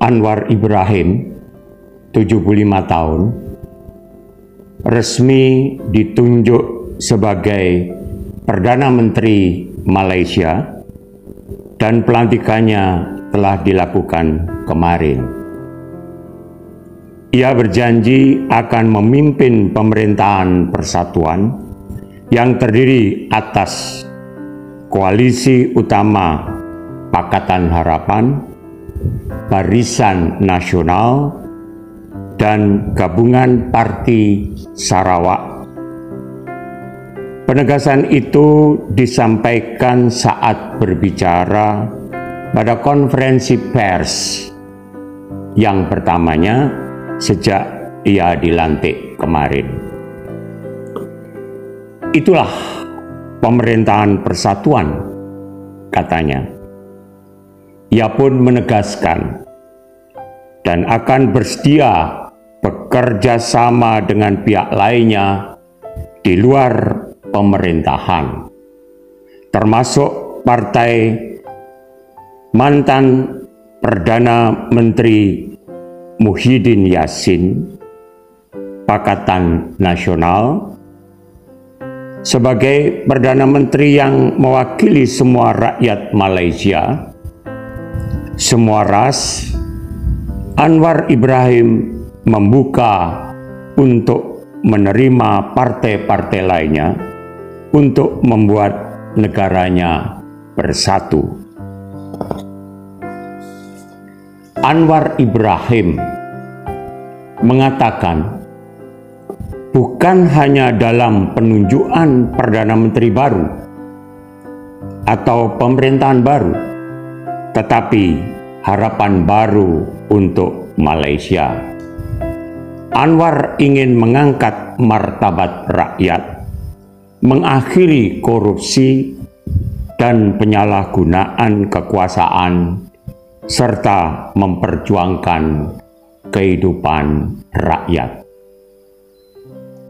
Anwar Ibrahim, 75 tahun, resmi ditunjuk sebagai Perdana Menteri Malaysia dan pelantikannya telah dilakukan kemarin. Ia berjanji akan memimpin pemerintahan persatuan yang terdiri atas Koalisi Utama Pakatan Harapan, Barisan Nasional, dan Gabungan Parti Sarawak. Penegasan itu disampaikan saat berbicara pada konferensi pers yang pertamanya sejak ia dilantik kemarin. Itulah pemerintahan persatuan, katanya. Ia pun menegaskan dan akan bersedia bekerja sama dengan pihak lainnya di luar pemerintahan, termasuk partai mantan Perdana Menteri Muhyiddin Yassin, Pakatan Nasional, sebagai Perdana Menteri yang mewakili semua rakyat Malaysia, semua ras. Anwar Ibrahim membuka untuk menerima partai-partai lainnya untuk membuat negaranya bersatu. Anwar Ibrahim mengatakan bukan hanya dalam penunjukan Perdana Menteri baru atau pemerintahan baru, tetapi harapan baru untuk Malaysia. Anwar ingin mengangkat martabat rakyat, mengakhiri korupsi dan penyalahgunaan kekuasaan, serta memperjuangkan kehidupan rakyat.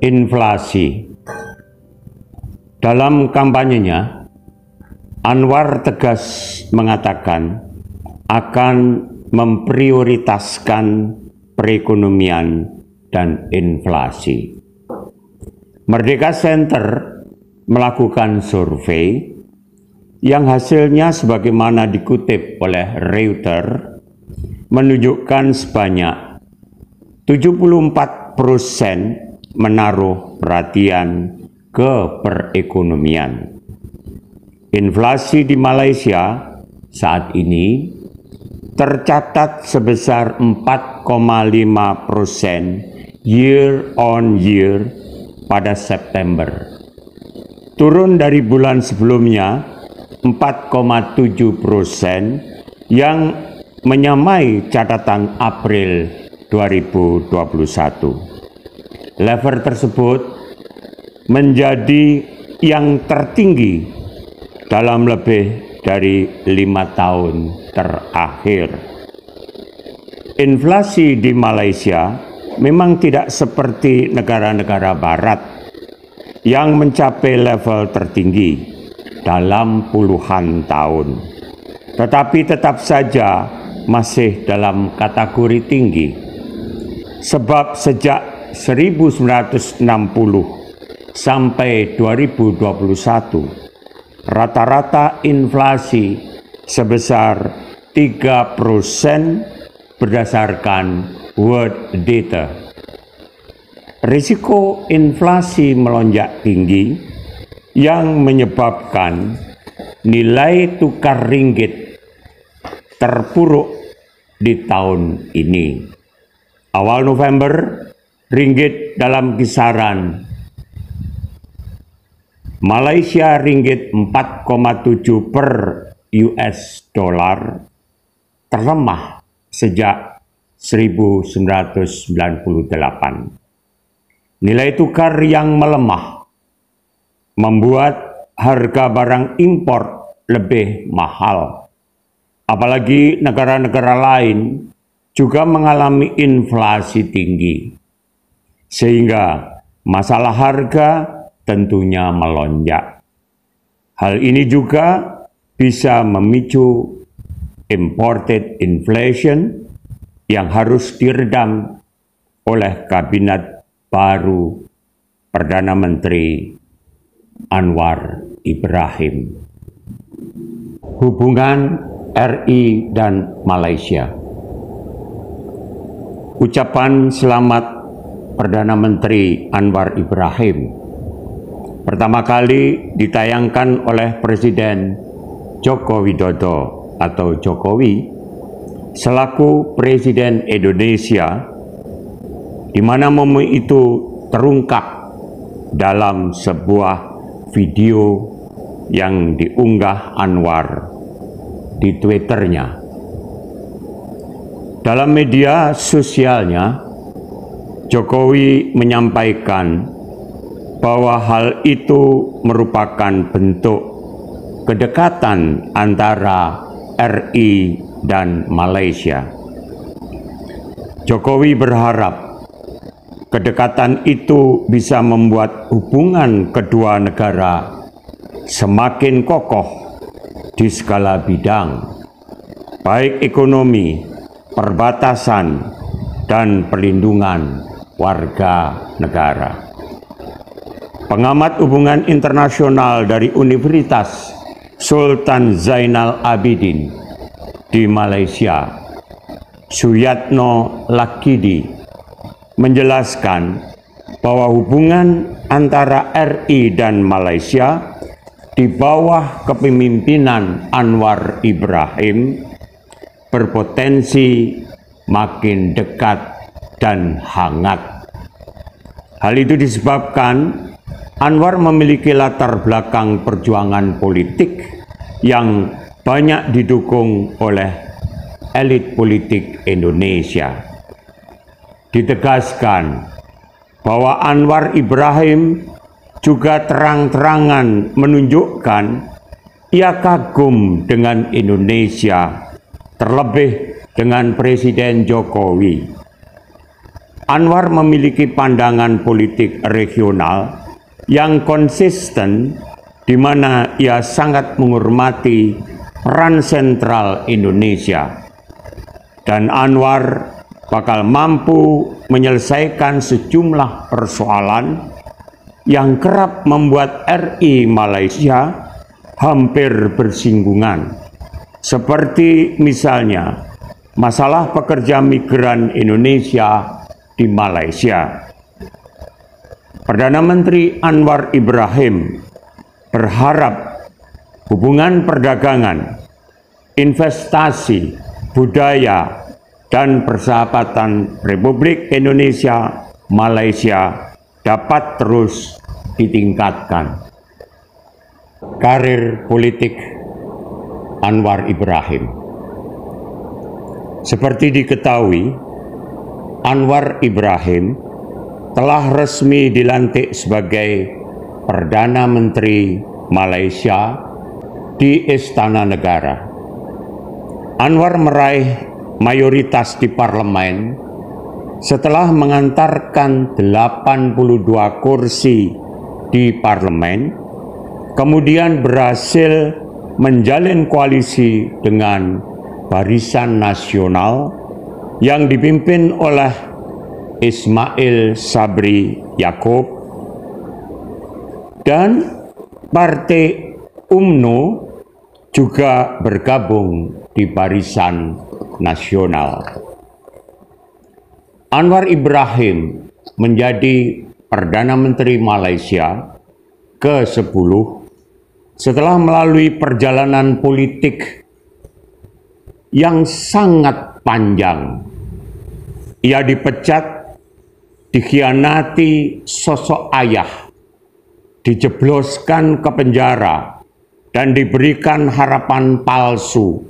Inflasi. Dalam kampanyenya, Anwar tegas mengatakan akan memprioritaskan perekonomian dan inflasi. Merdeka Center melakukan survei yang hasilnya sebagaimana dikutip oleh Reuters menunjukkan sebanyak 74% menaruh perhatian ke perekonomian. Inflasi di Malaysia saat ini tercatat sebesar 4,5% year on year pada September. Turun dari bulan sebelumnya 4,7% yang menyamai catatan April 2021. Level tersebut menjadi yang tertinggi dalam lebih dari 5 tahun terakhir. Inflasi di Malaysia memang tidak seperti negara-negara barat yang mencapai level tertinggi dalam puluhan tahun, tetapi tetap saja masih dalam kategori tinggi. Sebab sejak 1960 sampai 2021, rata-rata inflasi sebesar 3% berdasarkan World Data. Risiko inflasi melonjak tinggi yang menyebabkan nilai tukar ringgit terpuruk di tahun ini. Awal November, ringgit dalam kisaran Malaysia ringgit 4,7 per US dollar, terlemah sejak 1998. Nilai tukar yang melemah membuat harga barang impor lebih mahal. Apalagi negara-negara lain juga mengalami inflasi tinggi, sehingga masalah harga tentunya melonjak. Hal ini juga bisa memicu imported inflation yang harus diredam oleh kabinet baru Perdana Menteri Anwar Ibrahim. Hubungan RI dan Malaysia. Ucapan selamat Perdana Menteri Anwar Ibrahim pertama kali ditayangkan oleh Presiden Joko Widodo atau Jokowi selaku Presiden Indonesia, di mana momen itu terungkap dalam sebuah video yang diunggah Anwar di Twitternya. Dalam media sosialnya, Jokowi menyampaikan bahwa hal itu merupakan bentuk kedekatan antara RI dan Malaysia. Jokowi berharap kedekatan itu bisa membuat hubungan kedua negara semakin kokoh di segala bidang, baik ekonomi, perbatasan, dan perlindungan warga negara. Pengamat hubungan internasional dari Universitas Sultan Zainal Abidin di Malaysia, Suyatno Lakidi, menjelaskan bahwa hubungan antara RI dan Malaysia di bawah kepemimpinan Anwar Ibrahim berpotensi makin dekat dan hangat. Hal itu disebabkan Anwar memiliki latar belakang perjuangan politik yang banyak didukung oleh elit politik Indonesia. Ditegaskan bahwa Anwar Ibrahim juga terang-terangan menunjukkan ia kagum dengan Indonesia, terlebih dengan Presiden Jokowi. Anwar memiliki pandangan politik regional yang konsisten, di mana ia sangat menghormati peran sentral Indonesia. Dan Anwar bakal mampu menyelesaikan sejumlah persoalan yang kerap membuat RI Malaysia hampir bersinggungan, seperti misalnya masalah pekerja migran Indonesia di Malaysia. Perdana Menteri Anwar Ibrahim berharap hubungan perdagangan, investasi, budaya, dan persahabatan Republik Indonesia Malaysia dapat terus ditingkatkan. Karir politik Anwar Ibrahim. Seperti diketahui, Anwar Ibrahim telah resmi dilantik sebagai Perdana Menteri Malaysia di Istana Negara. Anwar meraih mayoritas di parlemen setelah mengantarkan 82 kursi di parlemen, kemudian berhasil menjalin koalisi dengan Barisan Nasional yang dipimpin oleh Ismail Sabri Yaakob dan Partai UMNO juga bergabung di Barisan Nasional. Anwar Ibrahim menjadi Perdana Menteri Malaysia ke-10 setelah melalui perjalanan politik yang sangat panjang. Ia dipecat, dikhianati sosok ayah, dijebloskan ke penjara, dan diberikan harapan palsu.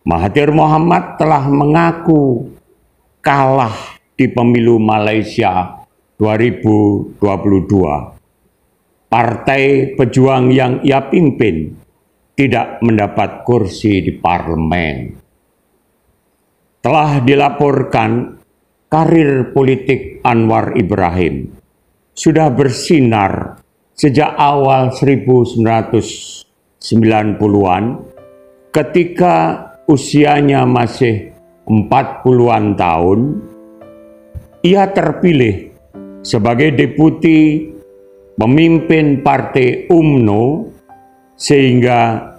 Mahathir Mohamad telah mengaku kalah di pemilu Malaysia 2022. Partai pejuang yang ia pimpin tidak mendapat kursi di parlemen. Telah dilaporkan karir politik Anwar Ibrahim sudah bersinar sejak awal 1990-an ketika usianya masih 40-an tahun, ia terpilih sebagai deputi pemimpin Partai UMNO sehingga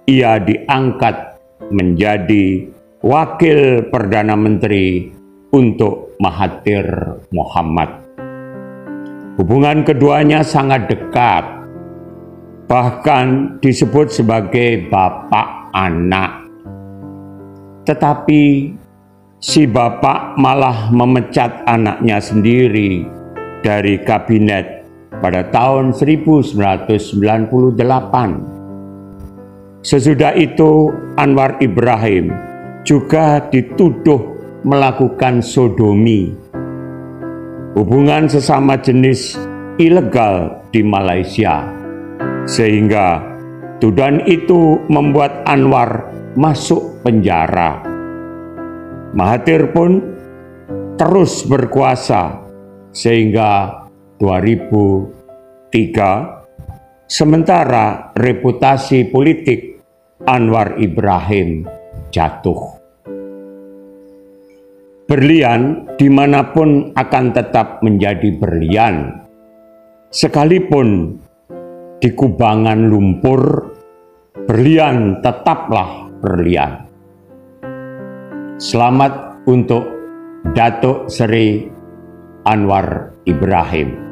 ia diangkat menjadi Wakil Perdana Menteri untuk Mahathir Mohamad. Hubungan keduanya sangat dekat, bahkan disebut sebagai bapak anak. Tetapi si bapak malah memecat anaknya sendiri dari kabinet pada tahun 1998. Sesudah itu Anwar Ibrahim juga dituduh melakukan sodomi, hubungan sesama jenis ilegal di Malaysia, sehingga tuduhan itu membuat Anwar masuk penjara. Mahathir pun terus berkuasa sehingga 2003, sementara reputasi politik Anwar Ibrahim jatuh. Berlian dimanapun akan tetap menjadi berlian, sekalipun di kubangan lumpur, berlian tetaplah berlian. Selamat untuk Datuk Seri Anwar Ibrahim.